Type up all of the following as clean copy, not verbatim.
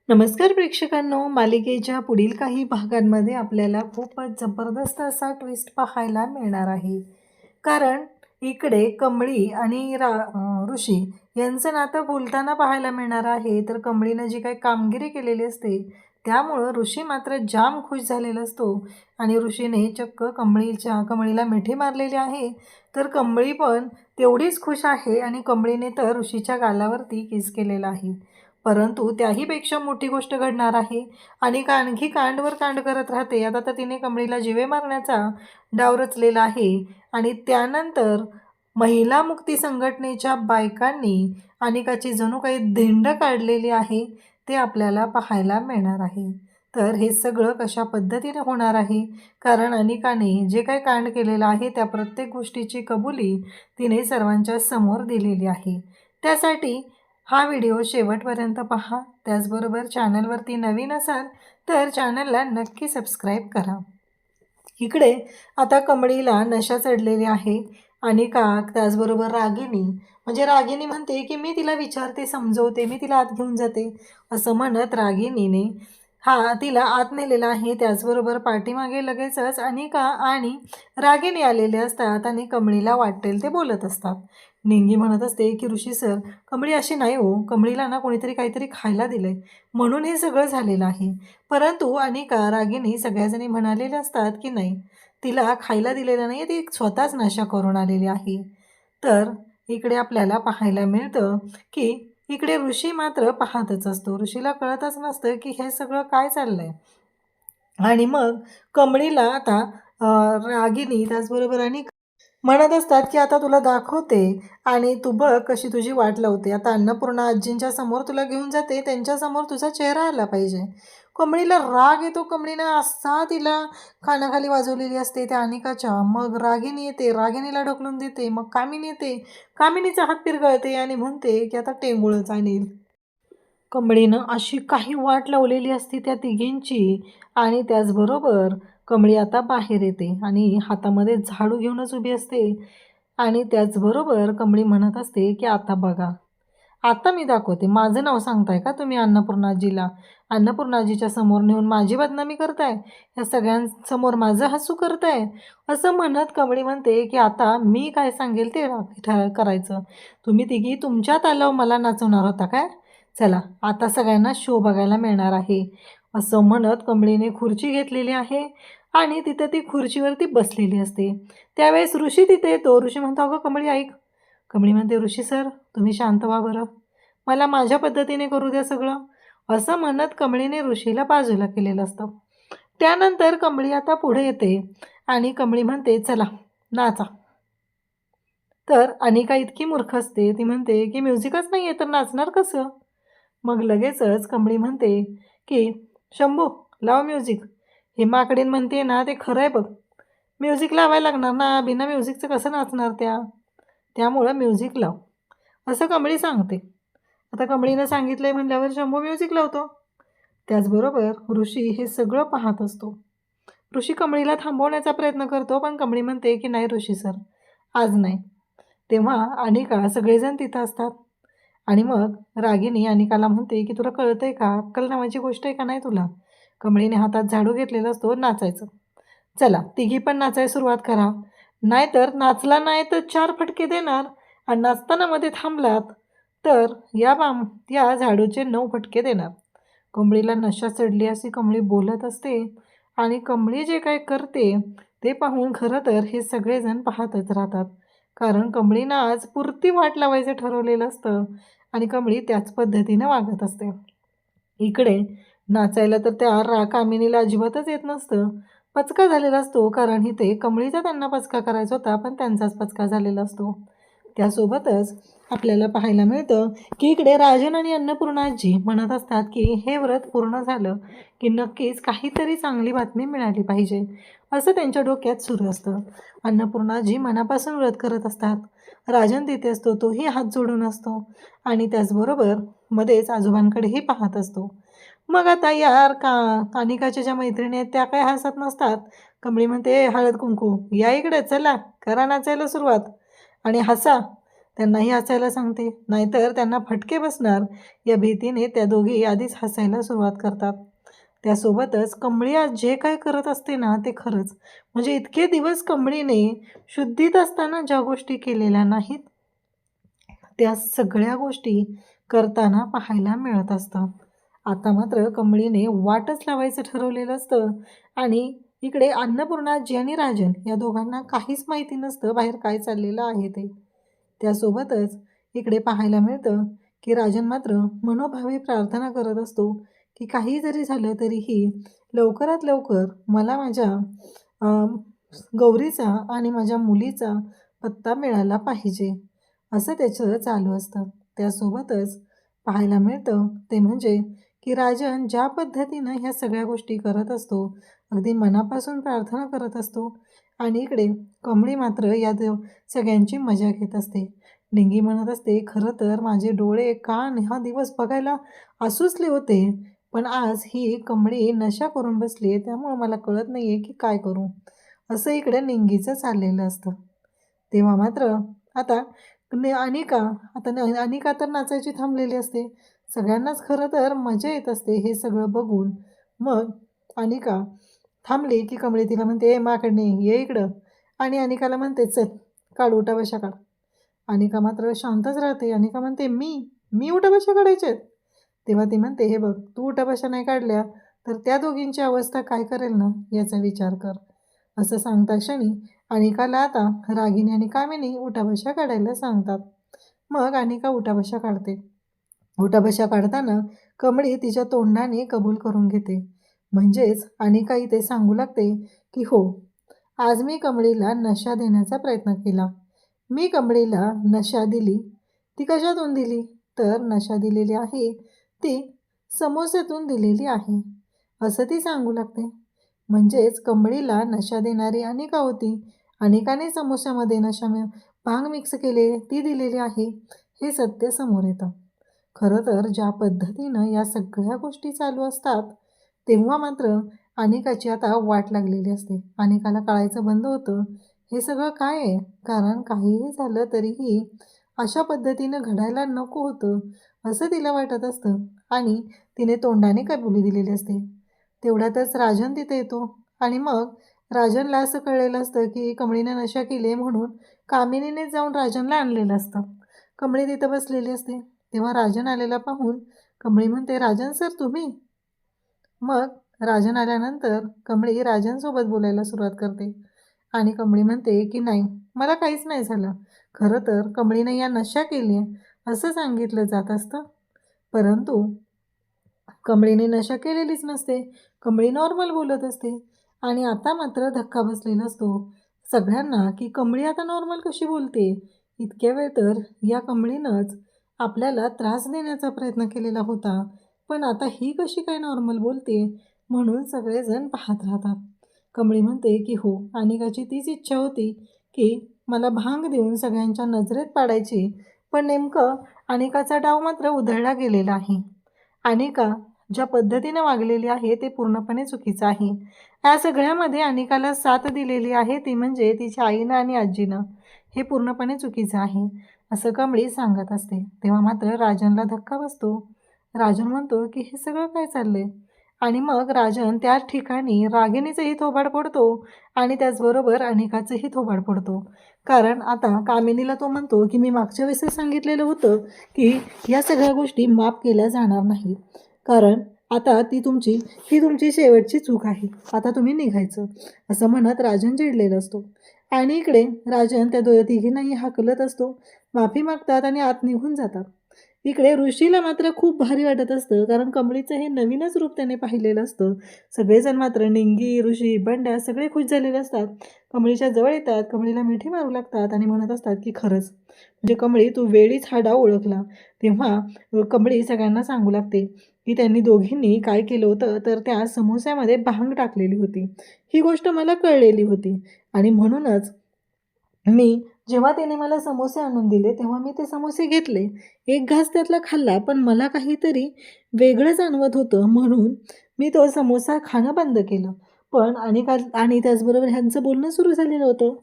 नमस्कार प्रेक्षकांनो, मालिकेच्या पुढील काही भागांमध्ये आपल्याला खूपच जबरदस्त असा ट्विस्ट पाहायला मिळणार आहे. कारण इकडे कमळी आणि ऋषी यांचं नातं बोलताना पाहायला मिळणार आहे. तर कमळीनं जी काही कामगिरी केलेली असते त्यामुळं ऋषी मात्र जाम खुश झालेला असतो आणि ऋषीने चक्क कमळीला मिठी मारलेली आहे. तर कमळी पण तेवढीच खुश आहे आणि कमळीने तर ऋषीच्या गालावरती किस केलेला आहे. परंतु त्याहीपेक्षा मोठी गोष्ट घडणार आहे आणि आणखी कांडवर कांड करत राहते. आता तर तिने कमळीला जीवे मारण्याचा डाव रचलेला आहे आणि त्यानंतर महिला मुक्ती संघटनेच्या बायकांनी अनिकाची जणू काही धिंड काढलेली आहे ते आपल्याला पाहायला मिळणार आहे. तर हे सगळं कशा पद्धतीने होणार आहे, कारण अनिकाने जे काही कांड केलेलं आहे त्या प्रत्येक गोष्टीची कबुली तिने सर्वांच्या समोर दिलेली आहे. त्यासाठी हा व्हिडिओ शेवटपर्यंत पहा. त्याचबरोबर चॅनलवरती नवीन असाल तर चॅनलला नक्की सबस्क्राईब करा. इकडे आता कमळीला नशा चढलेली आहे आणि त्याचबरोबर रागिनी म्हणते की मी तिला विचारते, समजवते, मी तिला आत घेऊन जाते असं म्हणत रागिनीने तिला आत नेलेला आहे. त्याचबरोबर पाठीमागे लगेचच अनिका आणि रागिनी आलेले असतात आणि कमळीला वाटेल ते बोलत असतात. निंगी म्हणत असते की ऋषी सर, कमळी अशी नाही हो, कमळीला ना कोणीतरी काहीतरी खायला दिलंय म्हणून हे सगळं झालेलं आहे. परंतु अनिका रागिनी सगळ्याजणी म्हणालेले असतात की नाही, तिला खायला दिलेलं नाही, ती स्वतःच नशा करून आलेली आहे. तर इकडे आपल्याला पाहायला मिळतं की इकडे ऋषी मात्र पाहतच असतो. ऋषीला कळतच नसतं की हे सगळं काय चाललंय. आणि मग कमळीला आता रागिनी त्याचबरोबर आणि म्हणत असतात की आता तुला दाखवते आणि तू बघ कशी तुझी वाट लावते. आता अन्नपूर्णा आजींच्या समोर तुला घेऊन जाते, त्यांच्यासमोर तुझा चेहरा आला पाहिजे. कमळीला राग येतो. कमळीनं असा तिला कानाखाली वाजवलेली असते त्या अनिकाच्या. मग रागिनी येते, रागिनीला ढकलून देते. मग कामिनी येते, कामिनीचा हात पिरगळते आणि म्हणते की आता टेंगुळच आणील. कमळीनं अशी काही वाट लावलेली असते त्या तिघींची. आणि त्याचबरोबर कमळी आता बाहेर येते आणि हातामध्ये झाडू घेऊनच उभी असते. आणि त्याचबरोबर कमळी म्हणत असते की आता बघा, आता मी दाखवते. माझं नाव सांगताय का तुम्ही अन्नपूर्णाजीला? अन्नपूर्णाजीच्या समोर नेऊन माझी बदनामी करताय, या सगळ्यांसमोर माझं हसू करताय असं म्हणत कमळी म्हणते की आता मी काय सांगेल ते करायचं. तुम्ही तिघी तुमच्यात आलं मला नाचवणार होता काय? चला आता सगळ्यांना शो बघायला मिळणार आहे असं म्हणत कमळीने खुर्ची घेतलेली आहे आणि तिथे ती खुर्चीवरती बसलेली असते. त्यावेळेस ऋषी तिथे येतो. ऋषी म्हणतो, अगं कमळी ऐक. कमळी म्हणते, ऋषी सर तुम्ही शांत व्हा बरं, मला माझ्या पद्धतीने करू द्या सगळं असं म्हणत कमळीने ऋषीला बाजूला केलेलं असतं. त्यानंतर कमळी आता पुढे येते आणि कमळी म्हणते चला नाचा. तर अनिका इतकी मूर्ख असते, ती म्हणते की म्युझिकच नाही आहे तर नाचणार कसं? मग लगेचच कमळी म्हणते की शंभू लाव म्युझिक. हे माकडीन म्हणते ना ते खरं आहे बघ, म्युझिक लावायला लागणार ना, बिना म्युझिकचं कसं नाचणार त्यामुळं म्युझिक लाव असं कमळी सांगते. आता कमळीनं सांगितलंय म्हणल्यावर शंभू म्युझिक लावतो. त्याचबरोबर ऋषी हे सगळं पाहत असतो. ऋषी कमळीला थांबवण्याचा प्रयत्न करतो, पण कमळी म्हणते की नाही ऋषी सर, आज नाही. तेव्हा अनिका सगळेजण तिथं असतात आणि मग रागिनी अनिकाला म्हणते की तुला कळतंय का, अक्कल नावाची गोष्ट आहे का नाही तुला? कमळीने हातात झाडू घेतलेला असतो. नाचायचं, चला तिघी पण नाचायला सुरुवात करा, नाहीतर नाचला नाही तर 4 फटके देणार आणि नाचताना मध्ये थांबलात तर या झाडूचे 9 फटके देणार. कमळीला नशा चढली अशी कमळी बोलत असते आणि कमळी जे काय करते ते पाहून खरं तर हे सगळेजण पाहतच राहतात. कारण कमळीनं आज पुरती वाट लावायचं ठरवलेलं असतं आणि कमळी त्याच पद्धतीनं वागत असते. इकडे नाचायला तर त्या कामिनीला अजिबातच येत नसतं. पचका झालेला असतो, कारण इथे कमळीचा त्यांना पचका करायचा होता पण त्यांचाच पचका झालेला असतो. त्यासोबतच आपल्याला पाहायला मिळतं की इकडे राजन आणि अन्नपूर्णाजी म्हणत असतात की हे व्रत पूर्ण झालं की नक्कीच काहीतरी चांगली बातमी मिळाली पाहिजे असं त्यांच्या डोक्यात सुरू असतं. अन्नपूर्णाजी मनापासून व्रत करत असतात. राजन तिथे असतो, तोही हात जोडून असतो आणि त्याचबरोबर मध्येच आजोबांकडेही पाहत असतो. मग आता यार अनिकाच्या ज्या मैत्रिणी आहेत त्या काय हसत नसतात. कमळी म्हणते, हळद कुंकू या इकडे, चला करा नाचायला सुरुवात आणि हसा. त्यांनाही हसायला सांगते, नाहीतर त्यांना फटके बसणार या भीतीने त्या दोघी आधीच हसायला सुरुवात करतात. त्यासोबतच कमळी आज जे काय करत असते ना ते खरंच म्हणजे इतके दिवस कमळीने शुद्धीत असताना ज्या गोष्टी केलेल्या नाहीत त्या सगळ्या गोष्टी करताना पाहायला मिळत असतात. आता मात्र कमळीने वाटच लावायचं ठरवलेलं असतं आणि इकडे अन्नपूर्णाजी आणि राजन या दोघांना काहीच माहिती नसतं बाहेर काय चाललेलं आहे ते. त्यासोबतच इकडे पाहायला मिळतं की राजन मात्र मनोभावे प्रार्थना करत असतो की काही जरी झालं तरीही लवकरात लवकर मला माझ्या गौरीचा आणि माझ्या मुलीचा पत्ता मिळाला पाहिजे असं त्याचं चालू असतं. त्यासोबतच पाहायला मिळतं ते म्हणजे की राजन ज्या पद्धतीनं ह्या सगळ्या गोष्टी करत असतो, अगदी मनापासून प्रार्थना करत असतो आणि इकडे कमळी मात्र या सगळ्यांची मजा घेत असते. डिंगी म्हणत असते, खरं तर माझे डोळे कान हा दिवस बघायला आसुसले होते, पण आज ही कमळी नशा करून बसली आहे, त्यामुळं मला कळत नाही आहे की काय करू, असं इकडे निंगीचं चाललेलं असतं. तेव्हा मात्र आता अनिका अनिका तर नाचायची थांबलेली असते. सगळ्यांनाच खरं तर मजा येत असते हे सगळं बघून. मग अनिका थांबली की कमळी तिला म्हणते, ए माकडणे ये इकडं, आणि अनिकाला म्हणते, चल काढ उठाबशा काढ. अनिका मात्र शांतच राहते. अनिका म्हणते, मी उठाबशा काढायच्या आहेत? तेव्हा ती म्हणते, हे बघ, तू उठाबशा नाही काढल्या तर त्या दोघींची अवस्था काय करेल ना याचा विचार कर. असं सांगता क्षणी अनिकाला आता रागिनी आणि कामिनी उठाबशा काढायला सांगतात. मग अनिका उठाबशा काढते. उठाबशा काढताना कमळी तिच्या तोंडाने कबूल करून घेते. म्हणजेच अनिका इथे सांगू लागते की हो, आज मी कमळीला नशा देण्याचा प्रयत्न केला. मी कमळीला नशा दिली. ती कशातून दिली? तर नशा दिलेली आहे ती समोस्यातून दिलेली आहे असं ती सांगू लागते. म्हणजेच कमळीला नशा देणारी अनिका होती. अनिकाने समोस्यामध्ये भांग मिक्स केले, ती दिलेली आहे, हे सत्य समोर येतं. खरं तर ज्या पद्धतीनं या सगळ्या गोष्टी चालू असतात तेव्हा मात्र अनिकाची आता वाट लागलेली असते. अनिकाला कळायचं बंद होतं हे सगळं काय आहे, कारण काहीही झालं तरीही अशा पद्धतीनं घडायला नको होतं असं तिला वाटत असतं आणि तिने तोंडाने कबुली दिलेली असते. तेवढ्यातच राजन तिथे येतो आणि मग राजनला असं कळलेलं असतं की कमळीने नशा केली म्हणून कामिनीने जाऊन राजनला आणलेलं असतं. कमळी तिथं बसलेली असते. तेव्हा राजन आलेला पाहून कमळी म्हणते, राजन सर तुम्ही? मग राजन आल्यानंतर कमळी राजनसोबत बोलायला सुरुवात करते आणि कमळी म्हणते की नाही, मला काहीच नाही झालं. खरं तर कमळीने या नशा केली असं सांगितलं जात असतं, परंतु कमळीने नशा केलेलीच नसते. कमळी नॉर्मल बोलत असते आणि आता मात्र धक्का बसलेला असतो सगळ्यांना की कमळी आता नॉर्मल कशी बोलते. इतक्या वेळ तर या कमळीनंच आपल्याला त्रास देण्याचा प्रयत्न केलेला होता, पण आता ही कशी काय नॉर्मल बोलते, म्हणून सगळेजण पाहत राहतात. कमळी म्हणते की हो, अनिकाची तीच इच्छा होती की मला भांग देऊन सगळ्यांच्या नजरेत पाडायची, पण नेमकं अनिकाचा डाव मात्र उधळला गेलेला आहे. अनिका ज्या पद्धतीनं वागलेली आहे ते पूर्णपणे चुकीचं आहे. या सगळ्यामध्ये अनिकाला साथ दिलेली आहे ती म्हणजे तिच्या आईनं आणि आजीनं. हे पूर्णपणे चुकीचं आहे असं कमळी सांगत असते. तेव्हा मात्र राजनला धक्का बसतो. राजन म्हणतो की हे सगळं काय चाललंय, आणि मग राजन त्या ठिकाणी रागिणीचंही थोबाड फोडतो आणि त्याचबरोबर अनिकाचंही थोबाड फोडतो. कारण आता कामिनीला तो म्हणतो की मी मागच्या वेळेस सांगितलेलं होतं की या सगळ्या गोष्टी माफ केल्या जाणार नाही, कारण आता ही तुमची शेवटची चूक आहे, आता तुम्ही निघायचं, असं म्हणत राजन चिडलेला असतो. आणि इकडे राजन त्या तिघींनाही हाकलत असतो. माफी मागतात आणि आत निघून जातात. इकडे ऋषीला मात्र खूप भारी वाटत असतं, कारण कमळीचं हे नवीनच रूप त्याने पाहिलेलं असतं. सगळेजण मात्र निंगी, ऋषी, बंड्या सगळे खुश झालेले असतात. कमळीच्या जवळ येतात, कमळीला मिठी मारू लागतात आणि म्हणत असतात की खरंच म्हणजे कमळी तू वेळीच हा डाव ओळखला. तेव्हा कमळी सगळ्यांना सांगू लागते की त्यांनी दोघींनी काय केलं होतं, तर त्या समोस्यामध्ये भांग टाकलेली होती. ही गोष्ट मला कळलेली होती आणि म्हणूनच जेव्हा त्याने मला समोसे आणून दिले तेव्हा मी ते समोसे घेतले, एक घास त्यातला खाल्ला, पण मला काहीतरी वेगळं जाणवत होतं म्हणून मी तो समोसा खाणं बंद केलं. पण आणि त्याचबरोबर ह्यांचं बोलणं सुरू झालेलं होतं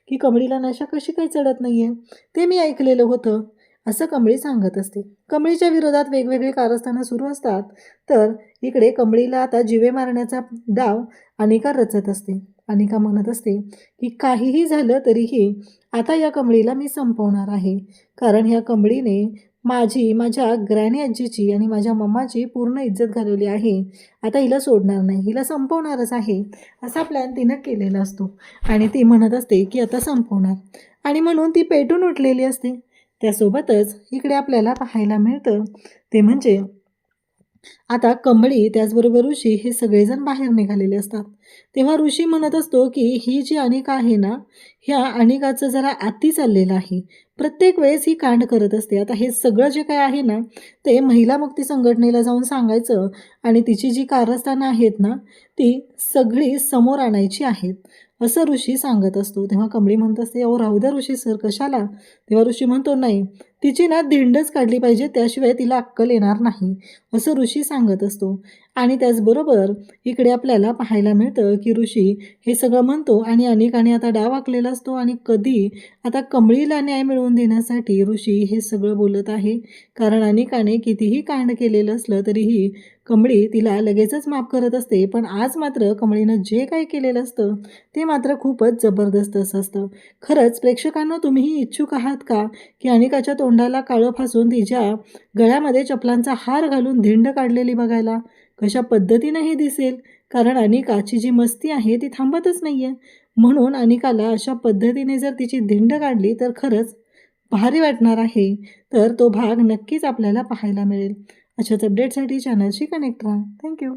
की कमळीला नशा कशी काही चढत नाही आहे, ते मी ऐकलेलं होतं, असं कमळी सांगत असते. कमळीच्या विरोधात वेगवेगळी कारस्थानं सुरू असतात. तर इकडे कमळीला आता जिवे मारण्याचा डाव अनिका रचत असते. अनिका म्हणत असते की काहीही झालं तरीही आता या कमळीला मी संपवणार आहे. कारण ह्या कमळीने माझ्या ग्रॅनी आजीची आणि माझ्या मम्माची पूर्ण इज्जत घालवली आहे. आता हिला सोडणार नाही, हिला संपवणारच आहे, असा प्लॅन तिनं केलेला असतो. आणि ती म्हणत असते की आता संपवणार, आणि म्हणून ती पेटून उठलेली असते. त्यासोबतच इकडे आपल्याला पाहायला मिळतं ते म्हणजे आता कमळी त्याचबरोबर ऋषी हे सगळेजण बाहेर निघालेले असतात. तेव्हा ऋषी म्हणत असतो की ही जी अनिका आहे ना, ह्या अनिकाचं जरा अति चाललेलं आहे. प्रत्येक वेळेस ही कांड करत असते. आता हे सगळं जे काय आहे ना, ते महिला मुक्ती संघटनेला जाऊन सांगायचं आणि तिची जी कारस्थानं आहेत ना, ती सगळी समोर आणायची आहेत, असं ऋषी सांगत असतो. तेव्हा कमळी म्हणत असते, अहो राहू द्या ऋषी सर, कशाला? तेव्हा ऋषी म्हणतो, नाही, तिची ना धिंडच काढली पाहिजे, त्याशिवाय तिला अक्कल येणार नाही, असं ऋषी सांगत असतो. आणि त्याचबरोबर इकडे आपल्याला पाहायला मिळतं की ऋषी हे सगळं म्हणतो आणि अनेकाने आता डाव आखलेला असतो. आणि कधी आता कमळीला न्याय मिळवून देण्यासाठी ऋषी हे सगळं बोलत आहे. कारण अनेकाने कितीही कांड केलेलं असलं तरीही कमळी तिला लगेचच माफ करत असते. पण आज मात्र कमळीनं जे काही केलेलं असतं ते मात्र खूपच जबरदस्त असं असतं. खरंच प्रेक्षकांना तुम्हीही इच्छुक आहात का की अनिकाच्या तोंडाला काळं फासून तिच्या गळ्यामध्ये चपलांचा हार घालून धिंड काढलेली बघायला? कशा पद्धतीनं हे दिसेल? कारण अनिकाची जी मस्ती आहे ती थांबतच नाही आहे. म्हणून अनिकाला अशा पद्धतीने जर तिची धिंड काढली तर खरंच भारी वाटणार आहे. तर तो भाग नक्कीच आपल्याला पाहायला मिळेल. अशाच अपडेटसाठी चॅनलशी कनेक्ट राहा. थँक्यू.